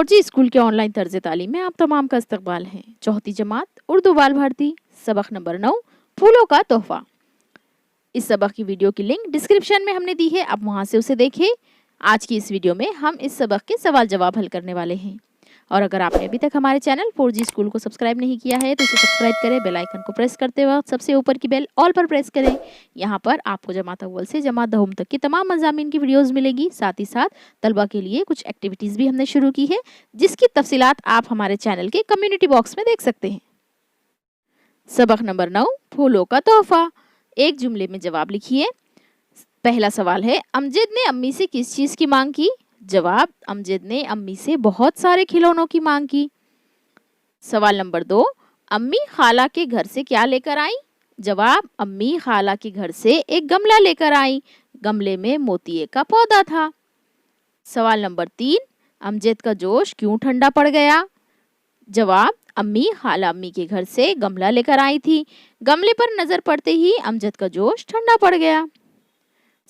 4G school के online तर्ज तालीम में आप तमाम का इस्तकबाल है। चौथी जमात उर्दू बाल भारती सबक नंबर 9 फूलों का तोहफा। इस सबक की वीडियो की लिंक डिस्क्रिप्शन में हमने दी है, आप वहां से उसे देखें। आज की इस वीडियो में हम इस सबक के सवाल जवाब हल करने वाले हैं। और अगर आपने अभी तक हमारे चैनल 4G स्कूल को सब्सक्राइब नहीं किया है तो इसे सब्सक्राइब करें। बेल आइकन को प्रेस करते वक्त सबसे ऊपर की बेल ऑल पर प्रेस करें। यहाँ पर आपको जमात अव्वल से जमात दहम तक की तमाम मज़ामीन की वीडियोस मिलेगी। साथ ही साथ तलबा के लिए कुछ एक्टिविटीज़ भी हमने शुरू की है, जिसकी तफसीलात आप हमारे चैनल के कम्युनिटी बॉक्स में देख सकते हैं। सबक नंबर 9 फूलों का तोहफा। एक जुमले में जवाब लिखिए। पहला सवाल है, अमजद ने अम्मी से किस चीज़ की मांग की? जवाब, अमजद ने अम्मी से बहुत सारे खिलौनों की मांग की। सवाल नंबर 2, अम्मी खाला के घर से क्या लेकर आई? जवाब, अम्मी खाला के घर से एक गमला लेकर आई। गमले में मोतिये का पौधा था। सवाल नंबर 3, अमजद का जोश क्यों ठंडा पड़ गया? जवाब, अम्मी खाला अम्मी के घर से गमला लेकर आई थी। गमले पर नजर पड़ते ही अमजद का जोश ठंडा पड़ गया।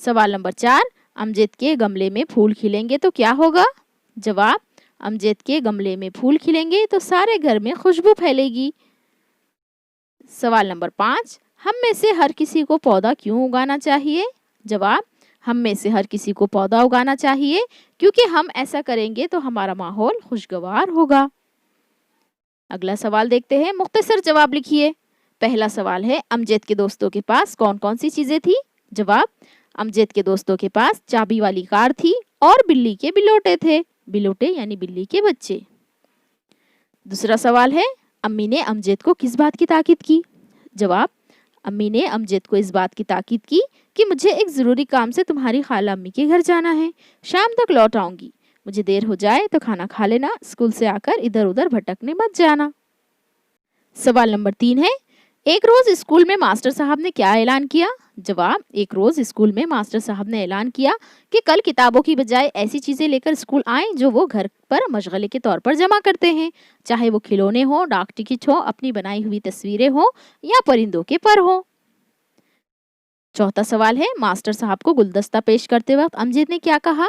सवाल नंबर 4, अमजद के गमले में फूल खिलेंगे तो क्या होगा? जवाब, अमजद के गमले में फूल खिलेंगे तो सारे घर में खुशबू फैलेगी। सवाल नंबर 5, हम में से हर किसी को पौधा क्यों उगाना चाहिए? जवाब, हम में से हर किसी को पौधा उगाना चाहिए क्योंकि हम ऐसा करेंगे तो हमारा माहौल खुशगवार होगा। अगला सवाल देखते हैं, मुख्तसर जवाब लिखिए। पहला सवाल है, अमजद के दोस्तों के पास कौन कौन सी चीजें थी? जवाब, अमजद के दोस्तों के पास चाबी वाली कार थी और बिल्ली के बिलोटे थे। बिलोटे यानी बिल्ली के बच्चे। दूसरा सवाल है, अम्मी ने अमजद को किस बात की ताकीद की? जवाब, अम्मी ने अमजद को इस बात की ताकीद की कि मुझे एक ज़रूरी काम से तुम्हारी खाला अम्मी के घर जाना है, शाम तक लौट आऊंगी। मुझे देर हो जाए तो खाना खा लेना, स्कूल से आकर इधर उधर भटकने मत जाना। सवाल नंबर 3 है, एक रोज स्कूल में मास्टर साहब ने क्या ऐलान किया? जवाब, एक रोज स्कूल में मास्टर साहब ने ऐलान किया कि कल किताबों की बजाय ऐसी चीजें लेकर स्कूल आएं जो वो घर पर मशगले के तौर पर जमा करते हैं, चाहे वो खिलौने हो, डाक टिकट हो, अपनी बनाई हुई तस्वीरें हो या परिंदों के पर हो। चौथा सवाल है, मास्टर साहब को गुलदस्ता पेश करते वक्त अमजद ने क्या कहा?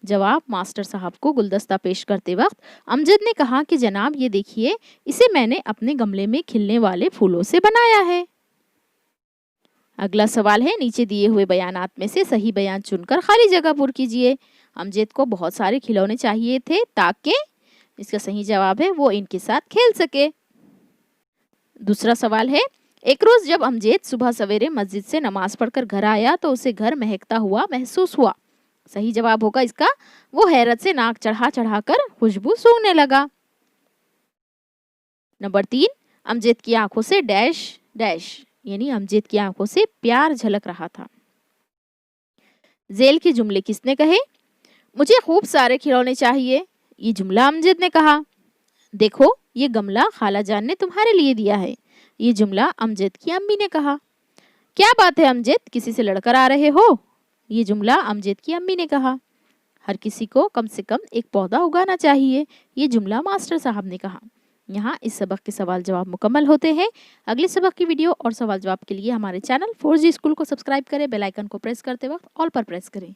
जवाब, मास्टर साहब को गुलदस्ता पेश करते वक्त अमजद ने कहा कि जनाब ये देखिए, इसे मैंने अपने गमले में खिलने वाले फूलों से बनाया है। अगला सवाल है, नीचे दिए हुए बयानात में से सही बयान चुनकर खाली जगह पूर्ण कीजिए। अमजद को बहुत सारे खिलौने चाहिए थे ताकि, इसका सही जवाब है, वो इनके साथ खेल सके। दूसरा सवाल है, एक रोज जब अमजद सुबह सवेरे मस्जिद से नमाज पढ़कर घर आया तो उसे घर महकता हुआ महसूस हुआ। सही जवाब होगा इसका, वो हैरत से नाक चढ़ा चढ़ा कर खुशबू सूंघने लगा। नंबर 3, अमजद की आंखों से डैश डैश यानी अमजद की आंखों से प्यार झलक रहा था। जेल के जुमले किसने कहे? मुझे खूब सारे खिलौने चाहिए, ये जुमला अमजद ने कहा। देखो, ये गमला खाला जान ने तुम्हारे लिए दिया है, ये जुमला अमजद की अम्मी ने कहा। क्या बात है अमजद, किसी से लड़कर आ रहे हो? ये जुमला अमजद की अम्मी ने कहा। हर किसी को कम से कम एक पौधा उगाना चाहिए, ये जुमला मास्टर साहब ने कहा। यहाँ इस सबक के सवाल जवाब मुकम्मल होते हैं। अगले सबक की वीडियो और सवाल जवाब के लिए हमारे चैनल 4G स्कूल को सब्सक्राइब करें। बेल आइकन को प्रेस करते वक्त ऑल पर प्रेस करें।